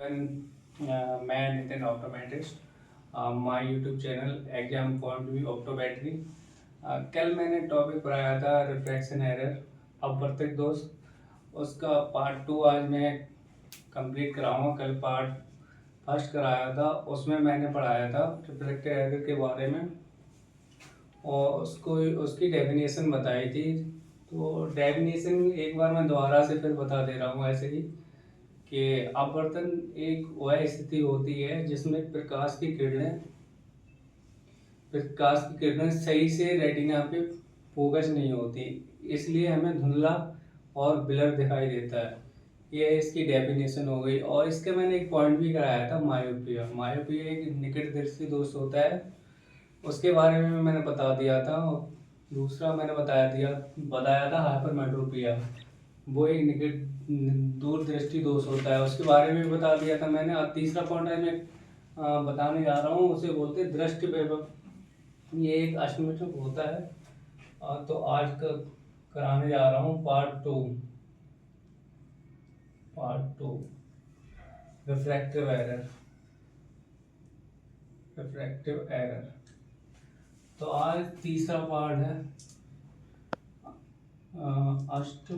मैं Nitin optometrist my YouTube channel exam point view optometry. कल मैंने टॉपिक पढ़ाया था रिफ्रैक्शन एरर अपवर्तक दोष। उसका पार्ट 2 आज मैं कंप्लीट कराऊंगा। कल पार्ट फर्स्ट कराया था, उसमें मैंने पढ़ाया था रिफ्रैक्टिव एरर के बारे में और उसको उसकी डेफिनेशन बताई थी। तो डेफिनेशन एक बार मैं दोबारा से फिर बता दे रहा हूँ ऐसे ही कि अपवर्तन एक वह स्थिति होती है जिसमें प्रकाश की किरणें सही से रेटिना पे फोकस नहीं होती, इसलिए हमें धुंधला और ब्लर दिखाई देता है। यह इसकी डेफिनेशन हो गई। और इसके मैंने एक पॉइंट भी कराया था, मायोपिया। मायोपिया एक निकट दृष्टि दोष होता है, उसके बारे में मैंने बता दिया था। और दूसरा मैंने बताया था हाइपरमेट्रोपिया, वो एक निकट दूरदृष्टि दोष होता है, उसके बारे में भी बता दिया था मैंने। और तीसरा पॉइंट है मैं बताने जा रहा हूँ, उसे बोलते हैं दृष्टि वैभव। ये एक अष्टमिश्र होता है। तो आज का कराने जा रहा हूँ पार्ट टू रिफ्रैक्टिव एरर। तो आज तीसरा पार्ट है अष्ट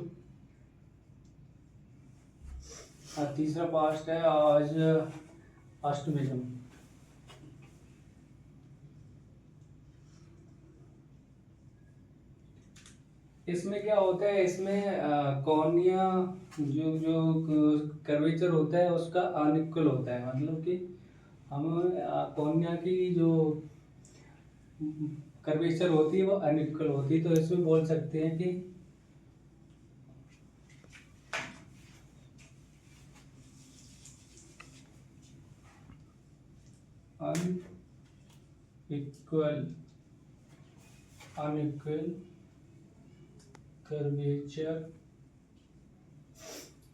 तीसरा पार्ट है आज अष्टमिज्म। इसमें क्या होता है, इसमें कॉर्निया जो जो कर्वेचर होता है उसका अनइक्वल होता है। मतलब कि हम कॉर्निया की जो कर्वेचर होती है वो अनइक्वल होती है। तो इसमें बोल सकते हैं कि unequal unequal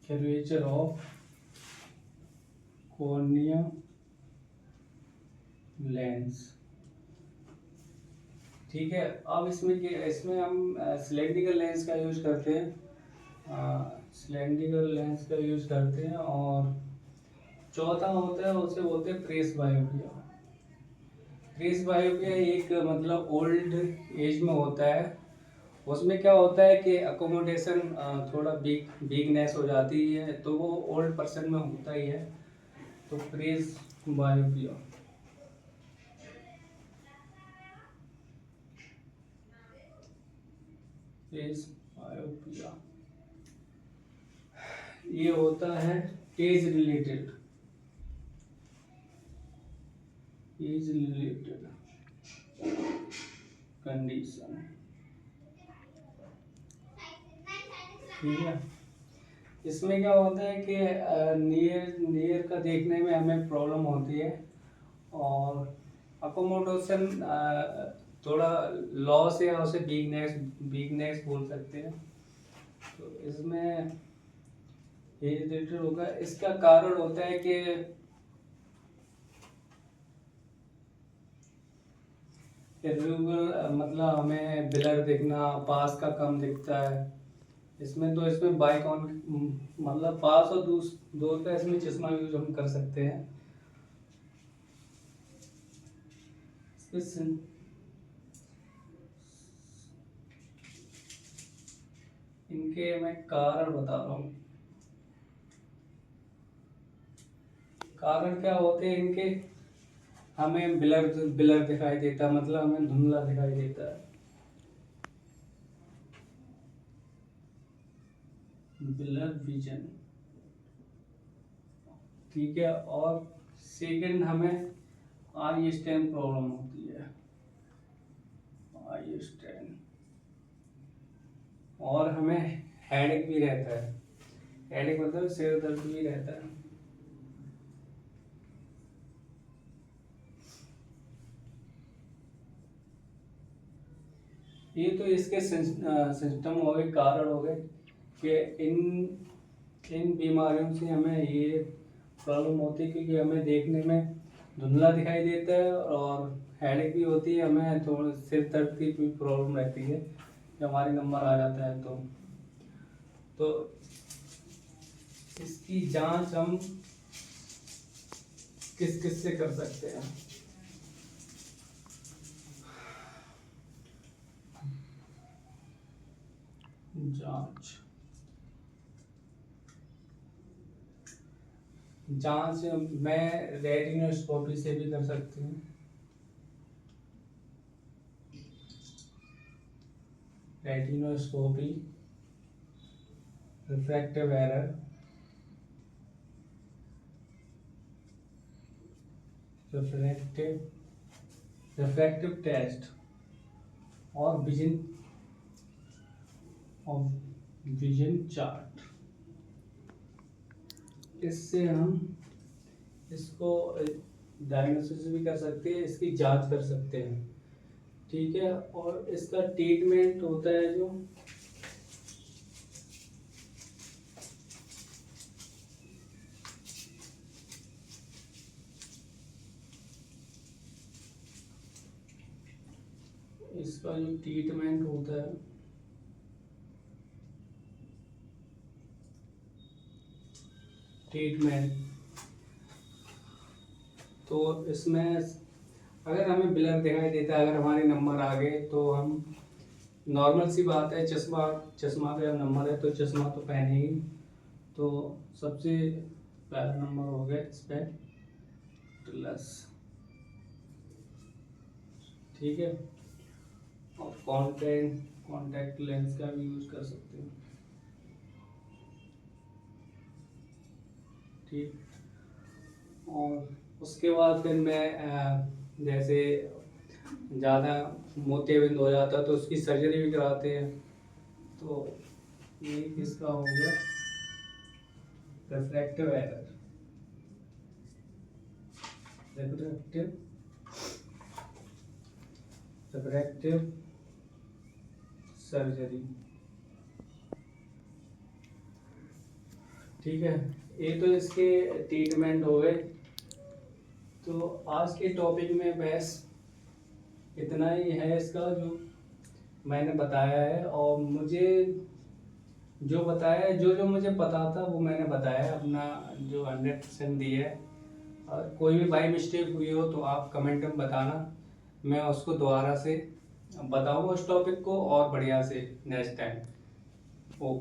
curvature of cornea lens. ठीक है। अब इसमें हम सिलेंड्रिकल लेंस का यूज करते हैं। और चौथा होता है, उसे बोलते हैं प्रेस बायोपिया। प्रेस बायोपिया एक मतलब ओल्ड एज में होता है। उसमें क्या होता है कि अकोमोडेशन थोड़ा वीकनेस हो जाती है, तो वो ओल्ड पर्सन में होता ही है। तो प्रेस बायोपिया प्रेस बायोपिया ये होता है एज रिलेटेड कंडीशन। ठीक है। इसमें क्या होता है कि नियर नियर का देखने में हमें प्रॉब्लम होती है और अकोमोडेशन थोड़ा लॉस या उसे वीकनेस बोल सकते हैं। तो इसमें ये रिलेटेड होगा। इसका कारण होता है कि मतलब हमें ब्लर दिखना, पास का कम दिखता है। इसमें बाइकॉन मतलब पास और दूर का इसमें चश्मा यूज हम कर सकते हैं। इनके मैं कारण बता रहा हूँ। कारण क्या होते हैं इनके, हमें ब्लर ब्लर दिखाई देता है, मतलब हमें धुंधला दिखाई देता है। Blur vision. ठीक है। और सेकंड हमें आई स्ट्रेन प्रॉब्लम होती है, आई स्ट्रेन। और हमें हेडेक भी रहता है। हेडेक मतलब सिर दर्द भी रहता है। ये तो इसके सिस्टम हो गए, कारण हो गए कि इन इन बीमारियों से हमें ये प्रॉब्लम होती है, क्योंकि हमें देखने में धुंधला दिखाई देता है और हेडेक भी होती है। हमें थोड़ा सिर दर्द की भी प्रॉब्लम रहती है जब हमारे नंबर आ जाता है। तो इसकी जांच हम किस किस से कर सकते हैं। जांच जांच मैं रेटिनोस्कोपी से भी कर सकती हूँ। Retinoscopy, refractive error, refractive test और विजन चार्ट। इससे हम इसको डायग्नोसिस भी कर सकते हैं, इसकी जांच कर सकते हैं। ठीक है, और इसका ट्रीटमेंट होता है जो इसका जो ट्रीटमेंट होता है तो इसमें अगर हमें ब्लर दिखाई देता है, अगर हमारे नंबर आ गए तो हम नॉर्मल सी बात है, चश्मा का नंबर है तो चश्मा तो पहनेंगे। तो सबसे पहला नंबर हो गया स्पेक्ट्रस, ठीक है। और कॉन्टैक्ट लेंस का भी यूज कर सकते हैं, ठीक। और उसके बाद फिर मैं जैसे ज़्यादा मोतियाबिंद हो जाता तो उसकी सर्जरी भी कराते हैं। तो ये किसका हो गया, रिफ्रैक्टिव एरर, रिफ्रैक्टिव सर्जरी, ठीक है। ये तो इसके ट्रीटमेंट हो गए। तो आज के टॉपिक में बस इतना ही है, इसका जो मैंने बताया है। और मुझे जो बताया है, जो मुझे पता था वो मैंने बताया, अपना जो 100% दिया है। और कोई भी बाई मिस्टेक हुई हो तो आप कमेंट में बताना, मैं उसको दोबारा से बताऊंगा उस टॉपिक को और बढ़िया से नेक्स्ट टाइम। ओ